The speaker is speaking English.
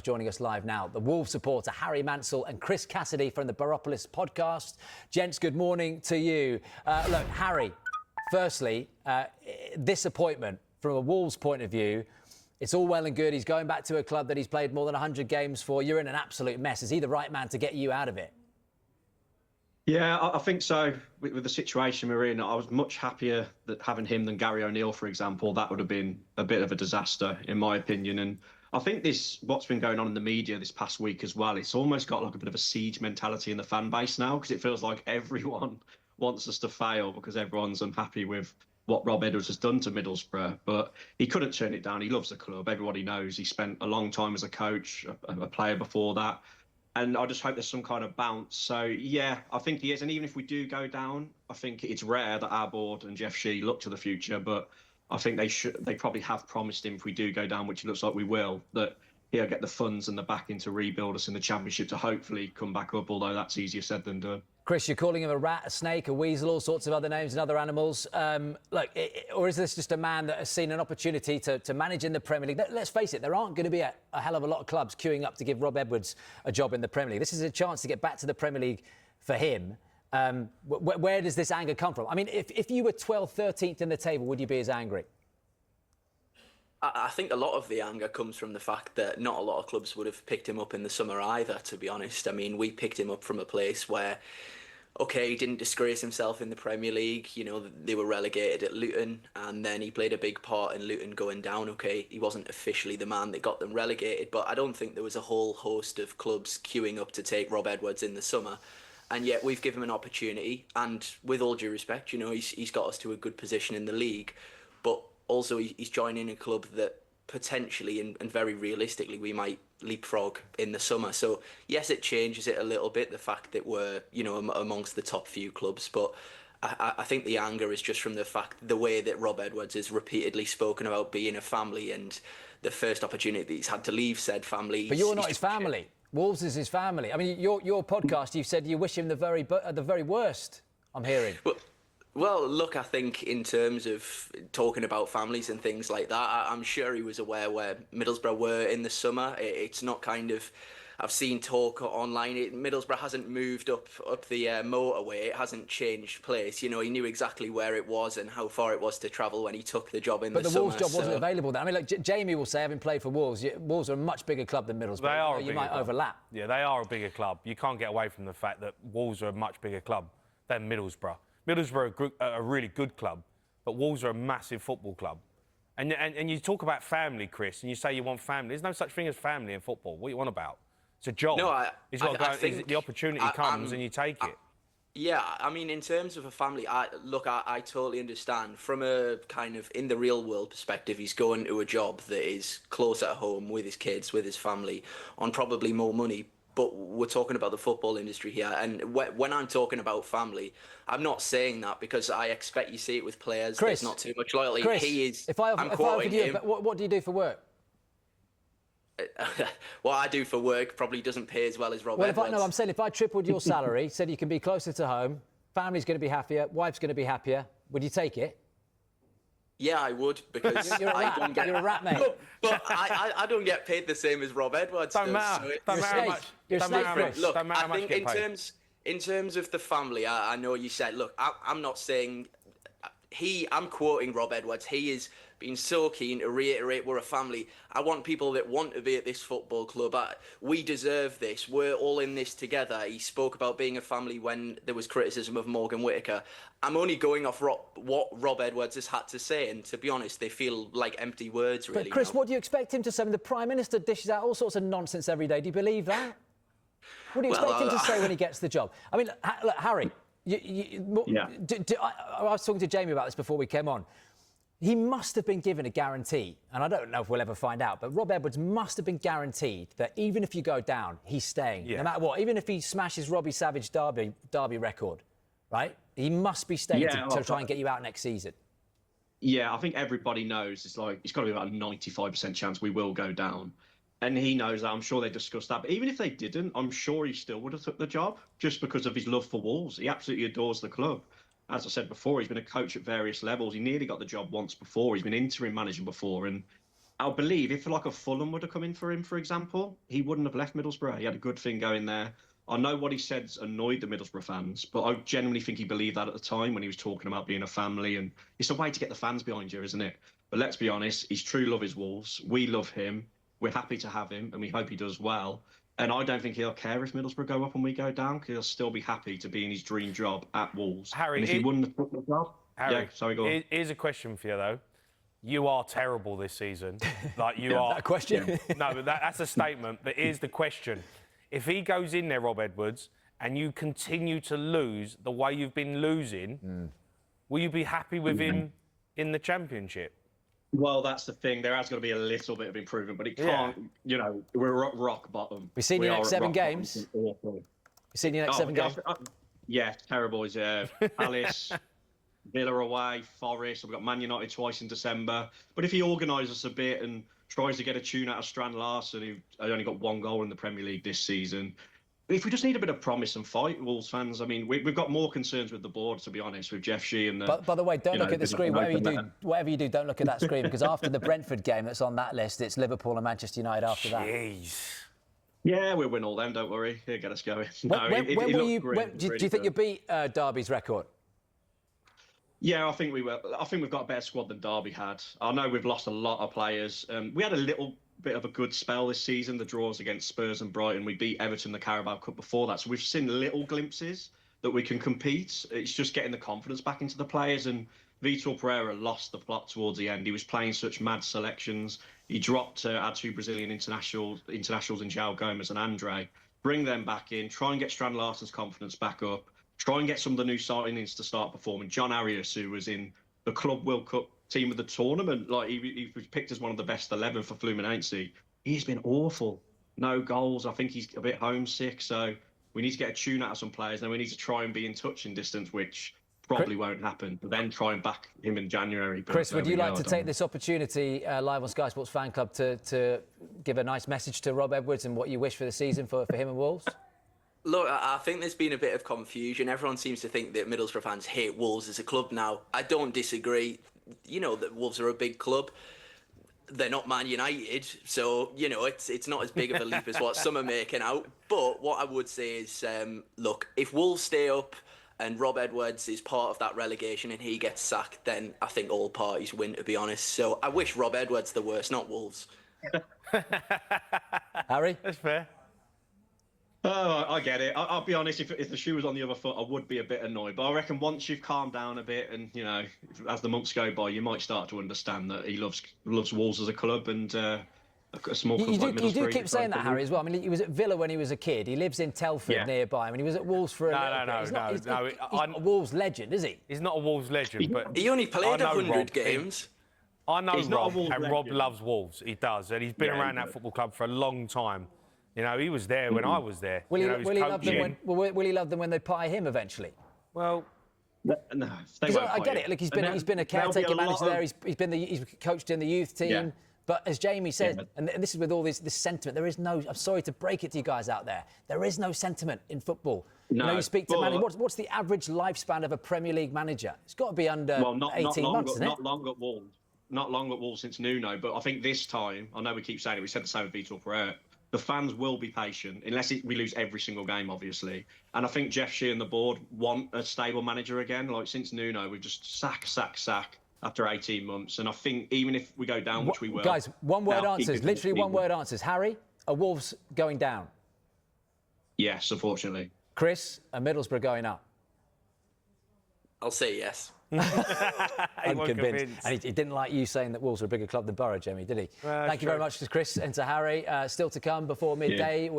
Joining us live now, the Wolves supporter Harry Mansell and Chris Cassidy from the Boropolis podcast. Gents, good morning to you. Look, Harry, firstly, this appointment from a Wolves point of view, it's all well and good. He's going back to a club that he's played more than 100 games for. You're in an absolute mess. Is he the right man to get you out of it? Yeah, I think so. With the situation we're in, I was much happier that having him than Gary O'Neill, for example. That would have been a bit of a disaster, in my opinion. And I think what's been going on in the media this past week as well, it's almost got like a bit of a siege mentality in the fan base now, because it feels like everyone wants us to fail because everyone's unhappy with what Rob Edwards has done to Middlesbrough. But he couldn't turn it down. He loves the club. Everybody knows he spent a long time as a coach, a player before that. And I just hope there's some kind of bounce. So, yeah, I think he is. And even if we do go down, I think it's rare that our board and Jeff Shee look to the future. But I think they probably have promised him if we do go down, which it looks like we will, that he'll get the funds and the backing to rebuild us in the Championship to hopefully come back up, although that's easier said than done. Chris, you're calling him a rat, a snake, a weasel, all sorts of other names and other animals. Or is this just a man that has seen an opportunity to manage in the Premier League? Let's face it, there aren't going to be a hell of a lot of clubs queuing up to give Rob Edwards a job in the Premier League. This is a chance to get back to the Premier League for him. Where does this anger come from? I mean, if you were 12th, 13th in the table, would you be as angry? I think a lot of the anger comes from the fact that not a lot of clubs would have picked him up in the summer either, to be honest. I mean, we picked him up from a place where, OK, he didn't disgrace himself in the Premier League. You know, they were relegated at Luton, and then he played a big part in Luton going down. OK, he wasn't officially the man that got them relegated, but I don't think there was a whole host of clubs queuing up to take Rob Edwards in the summer. And yet we've given him an opportunity, and with all due respect, you know, he's got us to a good position in the league, but also he's joining a club that potentially and very realistically we might leapfrog in the summer. So yes, it changes it a little bit, the fact that we're, you know, amongst the top few clubs, but I think the anger is just from the way that Rob Edwards has repeatedly spoken about being a family, and the first opportunity that he's had to leave said family. But you're not his family. Wolves is his family. I mean, your podcast, you said you wish him the very worst, I'm hearing. Well, look, I think in terms of talking about families and things like that, I'm sure he was aware where Middlesbrough were in the summer. It's not kind of, I've seen talk online, Middlesbrough hasn't moved up the motorway, it hasn't changed place. You know, he knew exactly where it was and how far it was to travel when he took the job in the summer. But the Wolves job wasn't available then. I mean, like Jamie will say, having played for Wolves, Wolves are a much bigger club than Middlesbrough. They are you might overlap. Yeah, they are a bigger club. You can't get away from the fact that Wolves are a much bigger club than Middlesbrough. Middlesbrough are a really good club, but Wolves are a massive football club. And you talk about family, Chris, and you say you want family. There's no such thing as family in football. What are you on about? It's a job. No, I think the opportunity comes and you take it. Yeah, I mean, in terms of a family, I totally understand. From a kind of in the real world perspective, he's going to a job that is close at home with his kids, with his family, on probably more money. But we're talking about the football industry here, and when I'm talking about family, I'm not saying that because I expect you see it with players. Chris, there's not too much loyalty. Chris, he is. If I offered you, what do you do for work? What I do for work probably doesn't pay as well as Rob Edwards. I'm saying if I tripled your salary, said you can be closer to home, family's going to be happier, wife's going to be happier, would you take it? Yeah, I would, because you're a rat, mate. But I don't get paid the same as Rob Edwards does. Don't matter how much. You're a snake, Chris. Look, I think in terms of the family, I know you said, look, I'm not saying I'm quoting Rob Edwards. He is being so keen to reiterate we're a family. I want people that want to be at this football club. We deserve this. We're all in this together. He spoke about being a family when there was criticism of Morgan Whittaker. I'm only going off what Rob Edwards has had to say, and to be honest, they feel like empty words, really. But Chris, what do you expect him to say? I mean, the Prime Minister dishes out all sorts of nonsense every day. Do you believe that? What do you expect him to say when he gets the job? I mean, look, Harry, I was talking to Jamie about this before we came on. He must have been given a guarantee, and I don't know if we'll ever find out, but Rob Edwards must have been guaranteed that even if you go down, he's staying, no matter what. Even if he smashes Robbie Savage Derby record, right? He must be staying to try and get you out next season. Yeah, I think everybody knows it's got to be about a 95% chance we will go down. And he knows that. I'm sure they discussed that. But even if they didn't, I'm sure he still would have took the job just because of his love for Wolves. He absolutely adores the club. As I said before, he's been a coach at various levels. He nearly got the job once before. He's been interim manager before. And I believe if like a Fulham would have come in for him, for example, he wouldn't have left Middlesbrough. He had a good thing going there. I know what he said's annoyed the Middlesbrough fans, but I genuinely think he believed that at the time when he was talking about being a family, and it's a way to get the fans behind you, isn't it? But let's be honest, his true love is Wolves. We love him. We're happy to have him, and we hope he does well. And I don't think he'll care if Middlesbrough go up and we go down, because he'll still be happy to be in his dream job at Wolves. Harry, and if he wouldn't have took the job, Harry, yeah, sorry, go on. Here's a question for you, though. You are terrible this season. Like, you are... That question? No, but that's a statement. But here's the question. If he goes in there, Rob Edwards, and you continue to lose the way you've been losing, will you be happy with him in the Championship? Well, that's the thing. There has got to be a little bit of improvement, but it can't, you know, we're at rock bottom. We've seen your next 7 games. We've seen your next 7 games. Yeah, terrible. Palace, Villa away, Forest. We've got Man United twice in December. But if he organises a bit and tries to get a tune out of Strand Larsen, who only got 1 goal in the Premier League this season, if we just need a bit of promise and fight, Wolves fans, I mean, we've got more concerns with the board, to be honest, with Jeff Shee and the... By the way, don't look at the screen. Whatever you do, don't look at that screen, because after the Brentford game that's on that list, it's Liverpool and Manchester United after that. Jeez. Yeah, we'll win all them, don't worry. He'll get us going. Do you think you beat Derby's record? Yeah, I think we will. I think we've got a better squad than Derby had. I know we've lost a lot of players. We had a little bit of a good spell this season, the draws against Spurs and Brighton. We beat Everton in the Carabao Cup before that. So we've seen little glimpses that we can compete. It's just getting the confidence back into the players. And Vitor Pereira lost the plot towards the end. He was playing such mad selections. He dropped our 2 Brazilian internationals in João Gomes and Andre. Bring them back in, try and get Strand Larsen's confidence back up. Try and get some of the new signings to start performing. John Arias, who was in the Club World Cup team of the tournament, like he was picked as one of the best 11 for Fluminense. He's been awful. No goals. I think he's a bit homesick. So we need to get a tune out of some players. Then we need to try and be in touching distance, which probably won't happen. But then try and back him in January. But Chris, would you like to take this opportunity live on Sky Sports Fan Club to give a nice message to Rob Edwards and what you wish for the season for him and Wolves? Look, I think there's been a bit of confusion. Everyone seems to think that Middlesbrough fans hate Wolves as a club now. I don't disagree. You know that Wolves are a big club. They're not Man United, so, you know, it's not as big of a leap as what some are making out. But what I would say is, look, if Wolves stay up and Rob Edwards is part of that relegation and he gets sacked, then I think all parties win, to be honest. So I wish Rob Edwards the worst, not Wolves. Harry? That's fair. Oh, I get it. I'll be honest, if the shoe was on the other foot, I would be a bit annoyed. But I reckon once you've calmed down a bit and, you know, as the months go by, you might start to understand that he loves Wolves as a club and a small club like Middlesbrough. You do keep saying that, Harry, as well. I mean, he was at Villa when he was a kid. He lives in Telford nearby. I mean, he was at Wolves for a little bit. He's not a Wolves legend, is he? He's not a Wolves legend, but... He only played 100 games. I know Rob, and Rob loves Wolves. He does, and he's been around that football club for a long time. You know, he was there when I was there. Will he love them when they pie him eventually? Well, no, I get it. Look, he's been a caretaker manager there. He's coached in the youth team. Yeah. But as Jamie said, and this is with all this sentiment, there is no. I'm sorry to break it to you guys out there. There is no sentiment in football. No, you know, you speak to managers. What's the average lifespan of a Premier League manager? It's got to be under 18 months, isn't it? Not long at Wolves. Not long at Wolves since Nuno. But I think this time, I know we keep saying it. We said the same with Vitor Pereira. The fans will be patient, unless we lose every single game, obviously. And I think Jeff Shee and the board want a stable manager again. Like, since Nuno, we've just sack after 18 months. And I think even if we go down, which we will... Guys, one-word answers, literally one-word answers. Harry, are Wolves going down? Yes, unfortunately. Chris, are Middlesbrough going up? I'll say yes. Unconvinced. And he didn't like you saying that Wolves are a bigger club than Borough, Jamie, did he? Thank you very much to Chris and to Harry. Still to come before midday.